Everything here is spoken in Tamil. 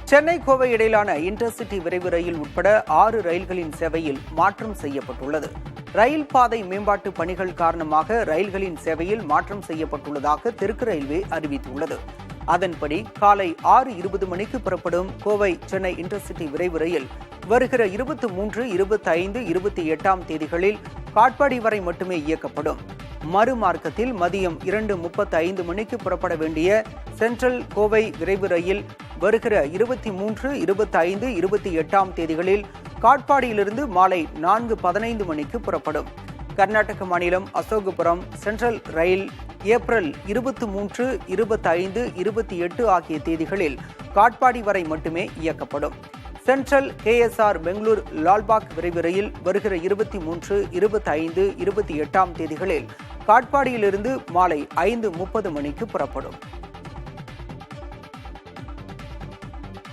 சென்னை கோவை இடையிலான இன்டர்சிட்டி விரைவு ரயில் உட்பட 6 ரயில்களின் சேவையில் மாற்றம் செய்யப்பட்டுள்ளது. ரயில் பாதை மேம்பாட்டு பணிகள் காரணமாக ரயில்களின் சேவையில் மாற்றம் செய்யப்பட்டுள்ளதாக தெற்கு ரயில்வே அறிவித்துள்ளது. அதன்படி காலை 6:20 மணிக்கு புறப்படும் கோவை சென்னை இன்டர்சிட்டி விரைவு ரயில் வருகிற 23, 25, 28ஆம் தேதிகளில் காட்பாடி வரை மட்டுமே இயக்கப்படும். மறுமார்க்கத்தில் மதியம் 2:35 மணிக்கு புறப்பட வேண்டிய சென்ட்ரல் கோவை விரைவு ரயில் வருகிற 23, 25, 28ஆம் தேதிகளில் காட்பாடியிலிருந்து மாலை 4:15 மணிக்கு புறப்படும். கர்நாடக மாநிலம் அசோகபுரம் சென்ட்ரல் ரயில் ஏப்ரல் 23, 25, 28 ஆகிய தேதிகளில் காட்பாடி வரை மட்டுமே இயக்கப்படும். சென்ட்ரல் KSR பெங்களூர் லால்பாக் விரைவு ரயில் வருகிற 23, 25, 28ஆம் தேதிகளில் காட்பாடியிலிருந்து மாலை 5:30 மணிக்கு புறப்படும்.